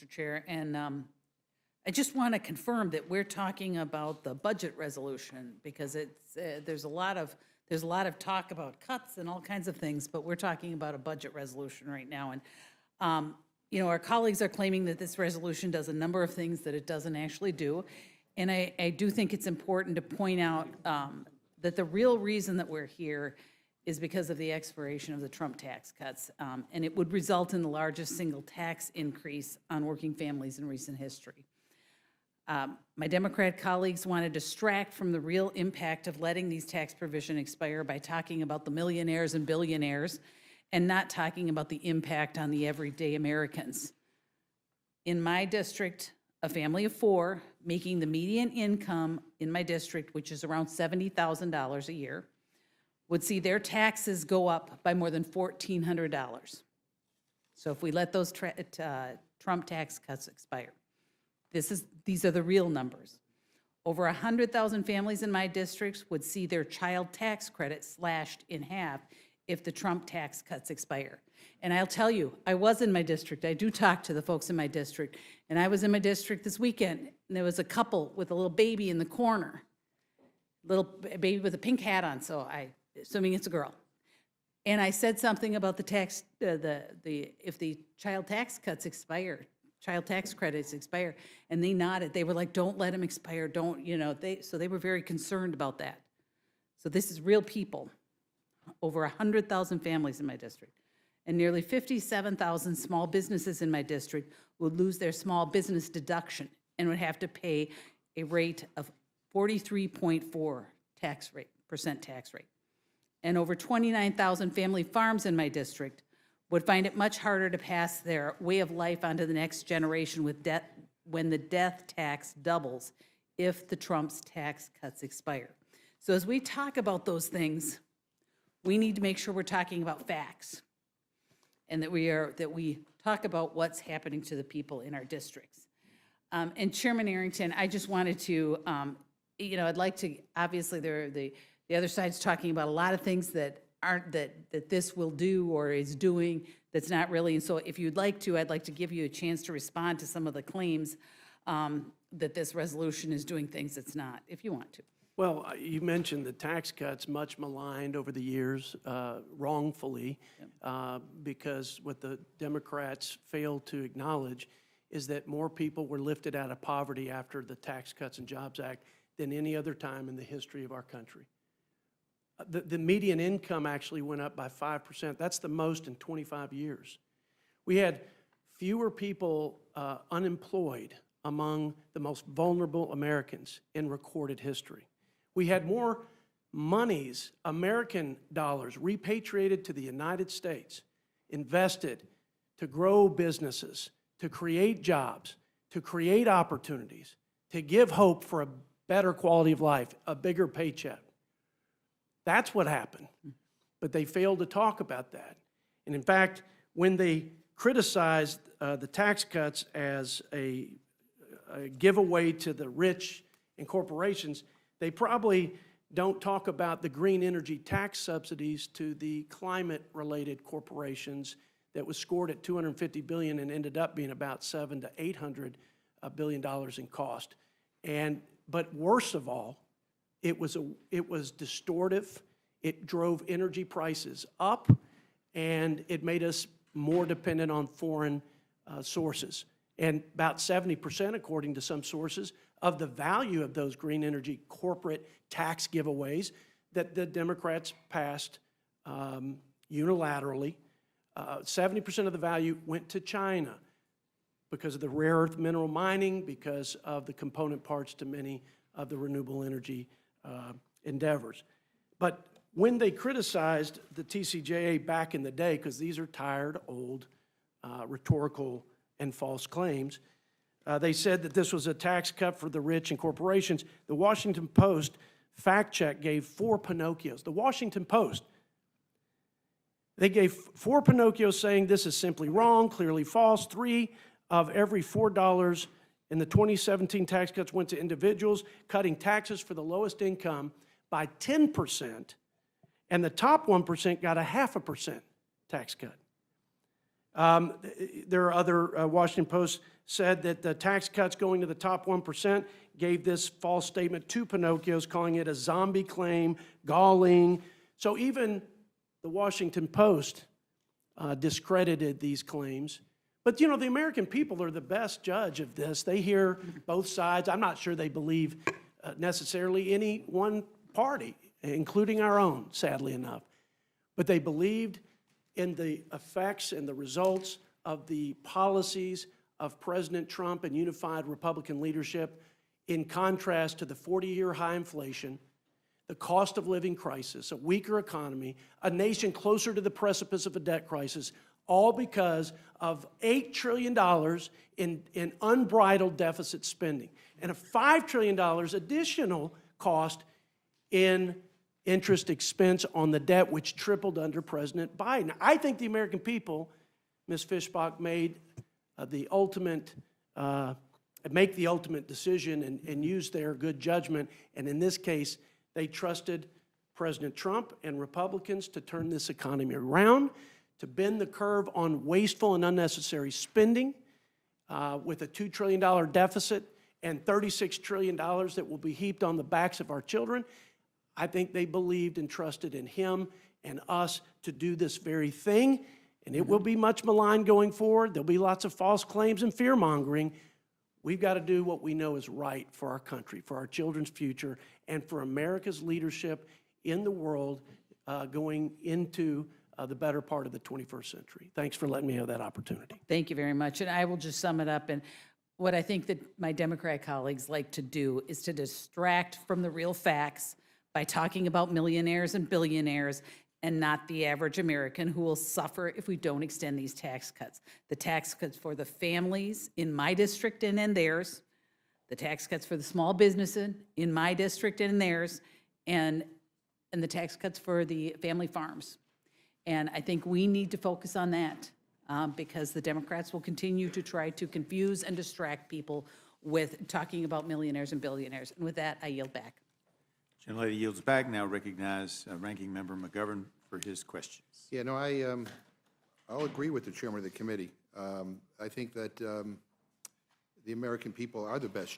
Mr. Chair. And I just want to confirm that we're talking about the budget resolution because it's there's a lot of talk about cuts and all kinds of things, but we're talking about a budget resolution right now. And you know, our colleagues are claiming that this resolution does a number of things that it doesn't actually do. And I do think it's important to point out that the real reason that we're here is because of the expiration of the Trump tax cuts. And it would result in the largest single tax increase on working families in recent history. My Democrat colleagues want to distract from the real impact of letting these tax provisions expire by talking about the millionaires and billionaires and not talking about the impact on the everyday Americans. In my district, a family of four making the median income in my district, which is around $70,000 a year, would see their taxes go up by more than $1,400. So if we let those Trump tax cuts expire, these are the real numbers. Over 100,000 families in my district would see their child tax credit slashed in half if the Trump tax cuts expire. And I'll tell you, I was in my district. I do talk to the folks in my district. And I was in my district this weekend, and there was a couple with a little baby in the corner, little baby with a pink hat on, so assuming it's a girl. And I said something about the tax, if the child tax cuts expire, child tax credits expire, and they nodded. They were like, don't let them expire, don't, you know, so they were very concerned about that. So this is real people, over 100,000 families in my district, and nearly 57,000 small businesses in my district would lose their small business deduction and would have to pay a rate of 43.4% tax rate. And over 29,000 family farms in my district would find it much harder to pass their way of life onto the next generation with debt when the death tax doubles if the Trump's tax cuts expire. So as we talk about those things, we need to make sure we're talking about facts and that we talk about what's happening to the people in our districts. And Chairman Arrington, I just wanted to, you know, I'd like to, obviously the other side's talking about a lot of things that aren't, that this will do or is doing that's not really. And so if you'd like to, I'd like to give you a chance to respond to some of the claims that this resolution is doing things it's not, if you want to. Well, you mentioned the tax cuts, much maligned over the years, wrongfully, because what the Democrats failed to acknowledge is that more people were lifted out of poverty after the Tax Cuts and Jobs Act than any other time in the history of our country. The median income actually went up by 5%. That's the most in 25 years. We had fewer people unemployed among the most vulnerable Americans in recorded history. We had more monies, American dollars, repatriated to the United States, invested to grow businesses, to create jobs, to create opportunities, to give hope for a better quality of life, a bigger paycheck. That's what happened. But they failed to talk about that. And in fact, when they criticized the tax cuts as a giveaway to the rich and corporations, they probably don't talk about the green energy tax subsidies to the climate-related corporations that was scored at $250 billion and ended up being about $700 to $800 billion in cost. But worse of all, it was distortive. It drove energy prices up, and it made us more dependent on foreign sources. And about 70%, according to some sources, of the value of those green energy corporate tax giveaways that the Democrats passed unilaterally, 70% of the value went to China because of the rare earth mineral mining, because of the component parts to many of the renewable energy endeavors. But when they criticized the TCJA back in the day, because these are tired, old, rhetorical and false claims, they said that this was a tax cut for the rich and corporations. The Washington Post fact check gave 4 Pinocchios. The Washington Post, they gave 4 Pinocchios saying this is simply wrong, clearly false. 3 of every $4 in the 2017 tax cuts went to individuals, cutting taxes for the lowest income by 10%, and the top 1% got a 0.5% tax cut. There are other Washington Post said that the tax cuts going to the top 1% gave this false statement to Pinocchio's, calling it a zombie claim, galling. So even the Washington Post discredited these claims. But, you know, the American people are the best judge of this. They hear both sides. I'm not sure they believe necessarily any one party, including our own, sadly enough. But they believed in the effects and the results of the policies of President Trump and unified Republican leadership, in contrast to the 40-year high inflation, the cost of living crisis, a weaker economy, a nation closer to the precipice of a debt crisis, all because of $8 trillion in unbridled deficit spending and a $5 trillion additional cost in interest expense on the debt, which tripled under President Biden. I think the American people, Ms. Fischbach, made the ultimate decision and use their good judgment. And in this case, they trusted President Trump and Republicans to turn this economy around, to bend the curve on wasteful and unnecessary spending with a $2 trillion deficit and $36 trillion that will be heaped on the backs of our children. I think they believed and trusted in him and us to do this very thing. And it will be much maligned going forward. There'll be lots of false claims and fear-mongering. We've got to do what we know is right for our country, for our children's future, and for America's leadership in the world going into the better part of the 21st century. Thanks for letting me have that opportunity. Thank you very much. And I will just sum it up. And what I think that my Democrat colleagues like to do is to distract from the real facts by talking about millionaires and billionaires and not the average American who will suffer if we don't extend these tax cuts. The tax cuts for the families in my district and in theirs, the tax cuts for the small businesses in my district and in theirs, and the tax cuts for the family farms. And I think we need to focus on that because the Democrats will continue to try to confuse and distract people with talking about millionaires and billionaires. And with that, I yield back. Gentlelady yields back. Now recognize Ranking Member McGovern for his questions. Yeah, no, I'll agree with the chairman of the committee. I think that the American people are the best